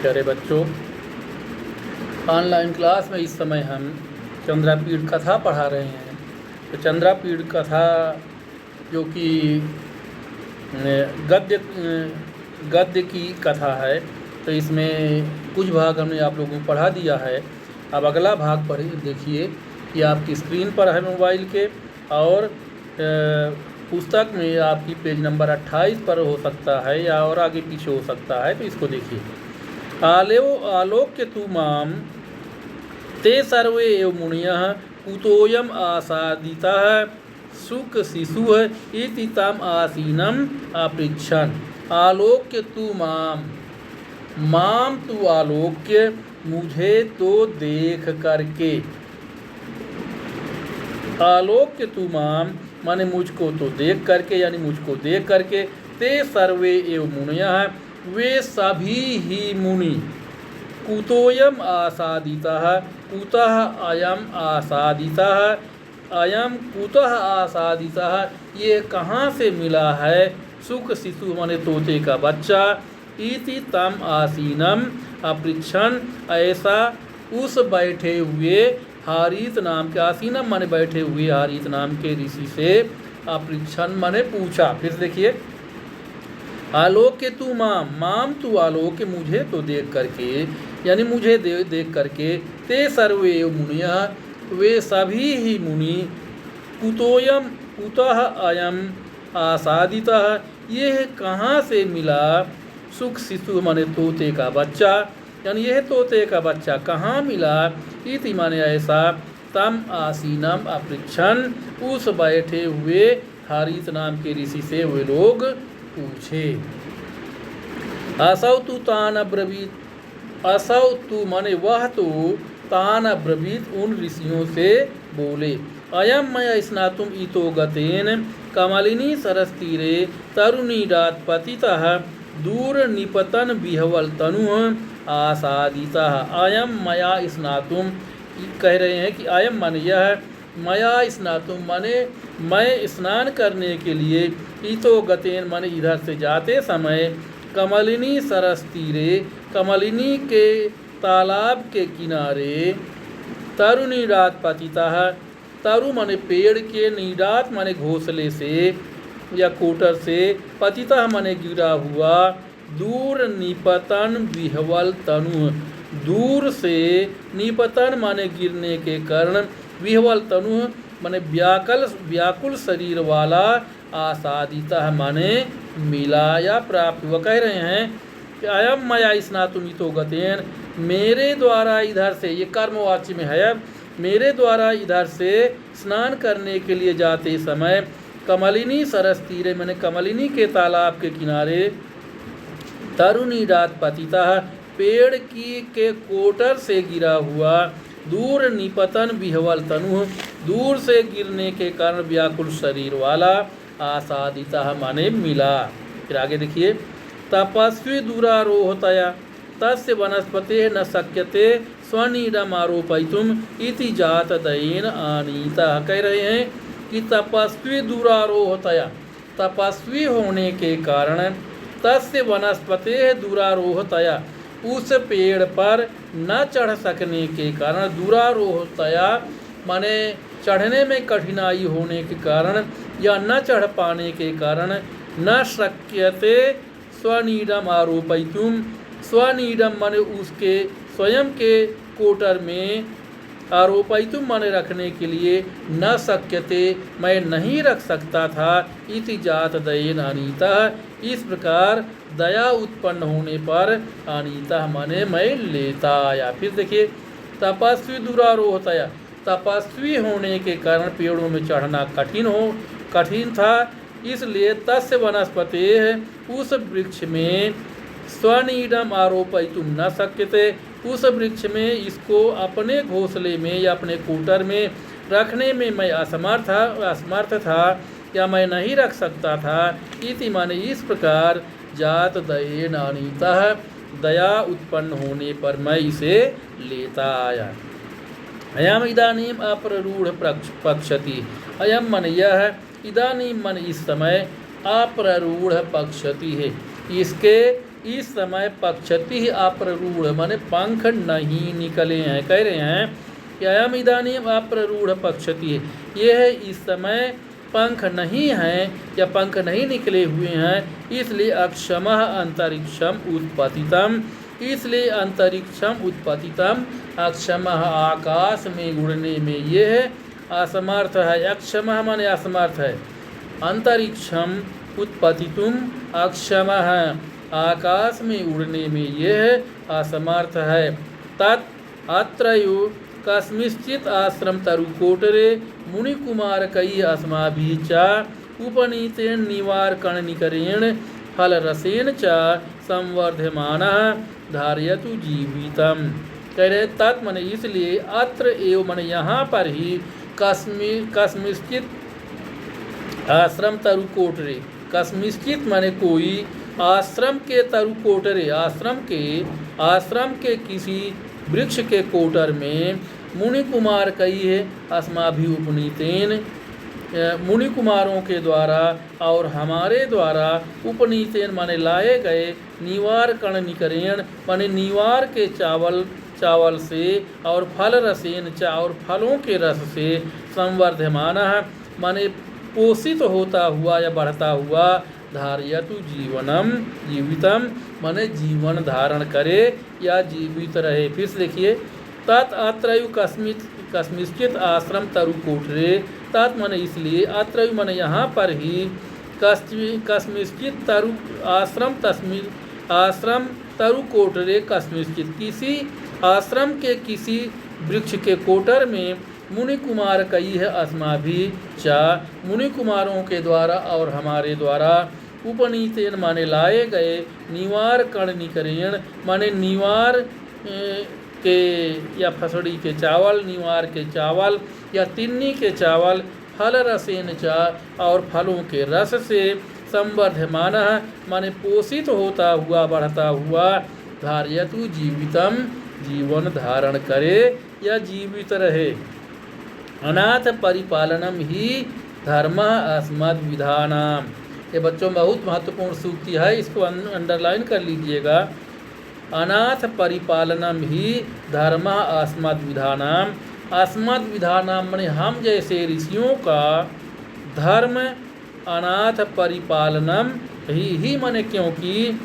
प्यारे बच्चों, online class में इस समय हम चंद्रापीठ कथा पढ़ा रहे हैं। तो चंद्रापीठ कथा जो कि गद्य की कथा है, तो इसमें कुछ भाग हमने आप लोगों को पढ़ा दिया है। अब अगला भाग पढ़िए, देखिए कि आपकी स्क्रीन पर है मोबाइल के, और पुस्तक में आपकी पेज नंबर 28 पर हो सकता है या और आगे पीछे हो सकता है। तो इसको देखिए। आलोक्य तु माम ते सर्वे एव मुनियः कुतोयम आसादितः सुख शिशु इति तम आसीनम अपृच्छन्। आलोक्य तु माम तु आलोक्य, मुझे तो देख करके। आलोक्य तु माम माने मुझको तो देख करके, यानी मुझको देख करके। ते सर्वे एव मुनियः, वे सभी ही मुनि। कुतोयम आसादितः, कुतः अयम आसादितः, अयम कुतः आसादितः, ये कहाँ से मिला है। सुख शिशु माने तोते का बच्चा। इति तम आसीनम अपृच्छन्, ऐसा उस बैठे हुए हारीत नाम के, आसीनम माने बैठे हुए, हारीत नाम के ऋषि से अपृच्छन् माने पूछा। फिर देखिए, आलोक्य तु माम तु आलोक्य, मुझे तो देख करके, यानी मुझे देख करके। ते सर्वे मुनियः, वे सभी ही मुनि। कुतोयम कुतः अयम आसादितः, यह कहाँ से मिला। सुख शिशु माने तोते का बच्चा, यानी यह तोते का बच्चा कहाँ मिला। इति माने ऐसा। तम आसीनम अपृच्छन्, उस बैठे हुए हारीत नाम के ऋषि से वे लोग पूछे। असौ तु तान अब्रवीत, असौ तु माने वह तो, तान अब्रवीत उन ऋषियों से बोले। अयम मया स्नातुम इतो गतेन कमलिनी सरस्तीरे तरुणीडात पतितः दूर निपतन विहवल तनुः आसादितः। अयम मया स्नातुम, कह रहे हैं कि अयम माने यह, मया स्नातुम माने मैं स्नान करने के लिए, इतो गतेन माने इधर से जाते समय, कमलिनी सरस तीरे, कमलिनी के तालाब के किनारे, तरुणीडात पतितः, तरु माने पेड़ के, नीडात माने घोंसले से या कोटर से, पतितः माने गिरा हुआ, दूर निपतन विहवल तनु, दूर से, निपतन माने गिरने के कारण, विहवल तनु माने व्याकुल शरीर वाला, आसादितः माने मिला या प्राप्त हुआ। कह रहे हैं कि अयम मया स्नातुम इतो गतेन, मेरे द्वारा इधर से, ये कर्मवाच्य में है, मेरे द्वारा इधर से स्नान करने के लिए जाते समय, कमलिनी सरस तीरे माने कमलिनी के तालाब के किनारे, तरुणीडात पतितः पेड़ की के कोटर से गिरा हुआ, दूर निपतन विहवल तनु, दूर से गिरने के कारण व्याकुल शरीर वाला, आसादितः माने मिला। फिर आगे देखिए, तपस्वी दुरारोहतया तस्य वनस्पते न शक्यते स्वनीडम आरोपयितुम इति जात दयेन आनीतः। कह रहे हैं कि तपस्वी दुरारोहतया, तपस्वी होने के कारण, तस्य वनस्पते दुरारोहतया, उस पेड़ पर न चढ़ सकने के कारण, दुरारोहतया माने चढ़ने में कठिनाई होने के कारण या न चढ़ पाने के कारण, न शक्यते स्वनीडम आरोपयितुम, स्वनीडम माने उसके स्वयं के कोटर में, आरोपयितुम माने रखने के लिए, न शक्यते मैं नहीं रख सकता था, इति जात दयेन अनीतः, इस प्रकार दया उत्पन्न होने पर, अनीतः माने मैं लेता आया। फिर देखिए, तपस्वी दुरारोहतया, तपस्वी होने के कारण पेड़ों में चढ़ना कठिन था, इसलिए तस्य वनस्पते, उस वृक्ष में, स्वनीडम आरोपयितुम न शक्यते, उस वृक्ष में इसको अपने घोंसले में या अपने कूटर में रखने में मैं असमर्थ था या मैं नहीं रख सकता था। इति माने इस प्रकार, जात दयेन अनीतः, दया उत्पन्न होने पर मैं इसे लेता आया। अयम इदानीम अप्ररूढ़ पक्षति, अयम मन यह, इदानीम मन इस समय, अप्ररूढ़ पक्षति है, इसके इस समय पक्षति अप्ररूढ़ माने पंख नहीं निकले हैं। कह रहे हैं कि अयम इदानीम अप्ररूढ़ पक्षति, यह इस समय पंख नहीं हैं या पंख नहीं निकले हुए हैं, इसलिए अक्षमः अंतरिक्षम उत्पतितम, इसलिए अंतरिक्षम उत्पतितम अक्षमः आकाश में उड़ने में यह असमर्थ है। अक्षमः माने असमर्थ है, अंतरिक्षम उत्पतितुम अक्षमः आकाश में उड़ने में यह असमर्थ है। तत् अत्रयु कस्मिंश्चित् आश्रम तरुकोटरे मुनिकुमार कई अस्माभिः च उपनीतेन निवारकणनिकरेण फलरसेन च संवर्धमानः धारयतु जीवितम। कह रहे तत् मने इसलिए, अत्र एव मने यहाँ पर ही, कस्मिंश्चित् आश्रम तरुकोटरे, कस्मिंश्चित् माने कोई, आश्रम के तरुकोटरे आश्रम के किसी वृक्ष के कोटर में मुनि कुमार कई है अस्माभि उपनीतेन, मुनि कुमारों के द्वारा और हमारे द्वारा उपनीतेन माने लाए गए, निवार कण निकरेण माने निवार के चावल से और फल रसेन और फलों के रस से संवर्धमान माने पोषित होता हुआ या बढ़ता हुआ, धारयतु जीवनम जीवितम माने जीवन धारण करे या जीवित रहे। फिर से देखिए, तत् अत्रयु कस्मिंश्चित् आश्रम तरुकोटरे, तत् माने इसलिए, अत्रयु माने यहाँ पर ही, कस्मिंश्चित् तरु आश्रम तरुकोटरे कस्मिंश्चित् किसी आश्रम के किसी वृक्ष के कोटर में मुनि कुमार कई है अस्माभि चा मुनि कुमारों के द्वारा और हमारे द्वारा, उपनीतेन माने लाए गए, निवार कण निकरेण माने निवार के या फसड़ी के चावल, निवार के चावल या तिन्नी के चावल, फल रसेन चा और फलों के रस से, संवर्धमान माने पोषित होता हुआ बढ़ता हुआ, धारयतु जीवितम जीवन धारण करे या जीवित रहे। अनाथ परिपालनम ही धर्म अस्मद् विधानाम। ये बच्चों बहुत महत्वपूर्ण सूक्ति है, इसको अंडरलाइन कर लीजिएगा। अनाथ परिपालनम ही धर्म अस्मद् विधानाम, अस्मद् विधानाम माने हम जैसे ऋषियों का धर्म, अनाथ परिपालनम ही माने क्योंकि,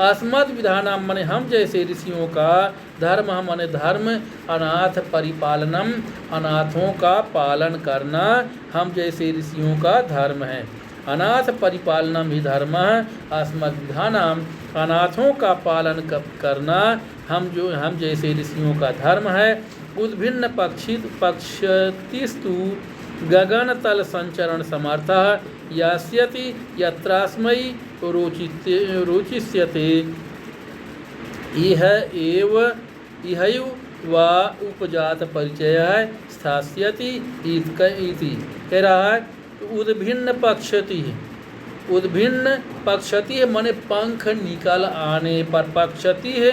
अस्मद् विधानाम माने हम जैसे ऋषियों का धर्म, माने धर्म, अनाथ परिपालनम अनाथों का पालन करना हम जैसे ऋषियों का धर्म है। अनाथ परिपालनम ही धर्म अस्मद् विधानाम, अनाथों का पालन करना हम जैसे ऋषियों का धर्म है। उद्भिन्न पक्षतिस्तु गगन तल संचरण समर्थः यास्यति यत्रास्मै रोचिष्यते इहैव वा उपजात परिचय स्थास्यति इति। कह रहा है उद्भिन्न पक्षति है माने पंख निकल आने पर, पक्षति है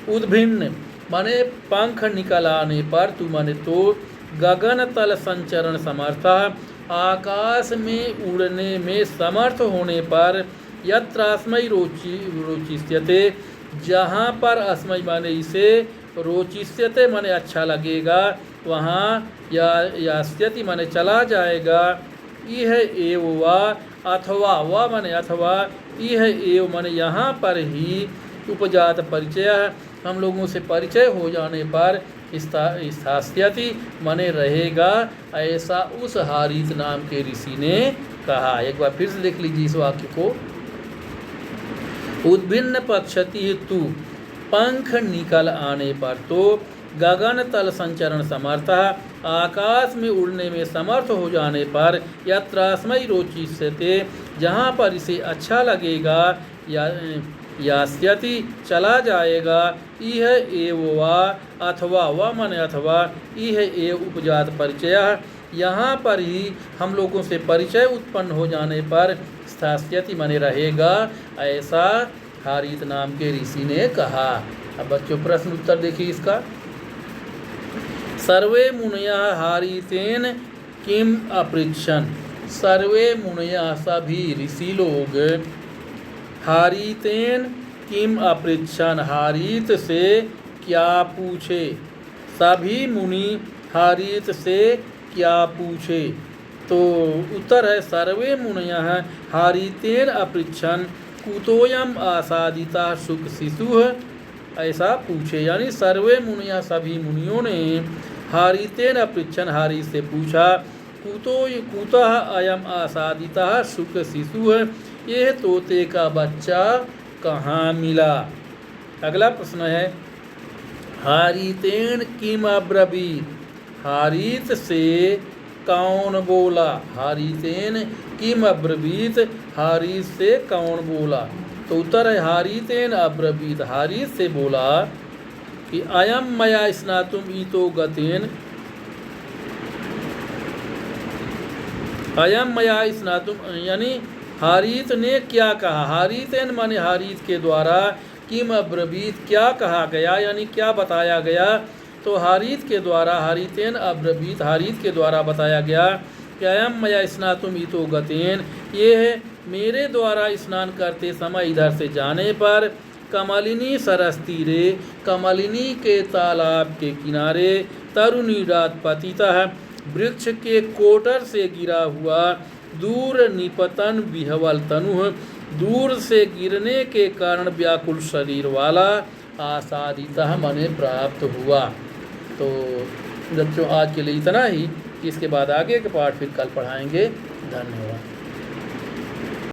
उद्भिन्न माने पंख निकल आने पर, तू माने तो गगन तल संचरण समर्थ, आकाश में उड़ने में समर्थ होने पर, यत्रास्मै रोचिष्यते जहाँ पर अस्मै माने इसे, रोचिष्यते माने अच्छा लगेगा, वहाँ यास्यति माने चला जाएगा, इह एव वा अथवा, वा माने अथवा, इह एव माने यहाँ पर ही, उपजात परिचय हम लोगों से परिचय हो जाने पर, स्थास्यति माने रहेगा, ऐसा उस हारीत नाम के ऋषि ने कहा। एक बार फिर से देख लीजिए इस वाक्य को। उद्भिन्न पक्षति तु पंख निकल आने पर, तो गगन तल संचरण समर्थ, आकाश में उड़ने में समर्थ हो जाने पर, यत्रास्मै रोचिष्यते जहाँ पर इसे अच्छा लगेगा, यास्यति चला जाएगा, इह एव वा अथवा, वा माने अथवा, इह एव उपजात परिचय यहाँ पर ही हम लोगों से परिचय उत्पन्न हो जाने पर, स्थास्यति माने रहेगा, ऐसा हारीत नाम के ऋषि ने कहा। अब बच्चों प्रश्न उत्तर देखिए इसका। सर्वे मुनयः हारीतेन किम अपृच्छन्, सर्वे मुनयः सभी ऋषि लोग, हारीतेन किम अपृच्छन, हारीत से क्या पूछे। सभी मुनि हारीत से क्या पूछे। तो उत्तर है सर्वे मुनयः हारीतेन अपृच्छन कुतोयम आसादिता सुख शिशुः, ऐसा पूछे। यानी सर्वे मुनिया, सभी मुनियों ने हारीतेन अपृच्छन, हारी से पूछा, कुतः अयम आसादिता सुख शिशुः, यह तोते का बच्चा कहाँ मिला। अगला प्रश्न है हारीतेन किम अब्रवीत, हारीत से कौन बोला। हारीतेन किम अब्रवीत, हारीत से कौन बोला। तो उत्तर है हारीतेन अब्रवीत, हारीत से बोला कि अयम मया स्नातुम ईतो गतेन, अयम मया स्नातुम, यानी हारीत ने क्या कहा। हारीतेन माने हारीत के द्वारा, किम अब्रवीत क्या कहा गया, यानी क्या बताया गया। तो हारीत के द्वारा, हारीतेन अब्रवीत, हारीत के द्वारा बताया गया कि अयम मया स्नातुम ईतो गतेन, ये है मेरे द्वारा स्नान करते समय इधर से जाने पर कमलिनी सरस तीरे, कमलिनी के तालाब के किनारे, तरुणीडात पतितः, वृक्ष के कोटर से गिरा हुआ, दूर निपतन विहवल तनुः, दूर से गिरने के कारण व्याकुल शरीर वाला, आसादितः माने प्राप्त हुआ। तो बच्चों आज के लिए इतना ही, इसके बाद आगे के पाठ फिर कल पढ़ाएंगे। धन्यवाद।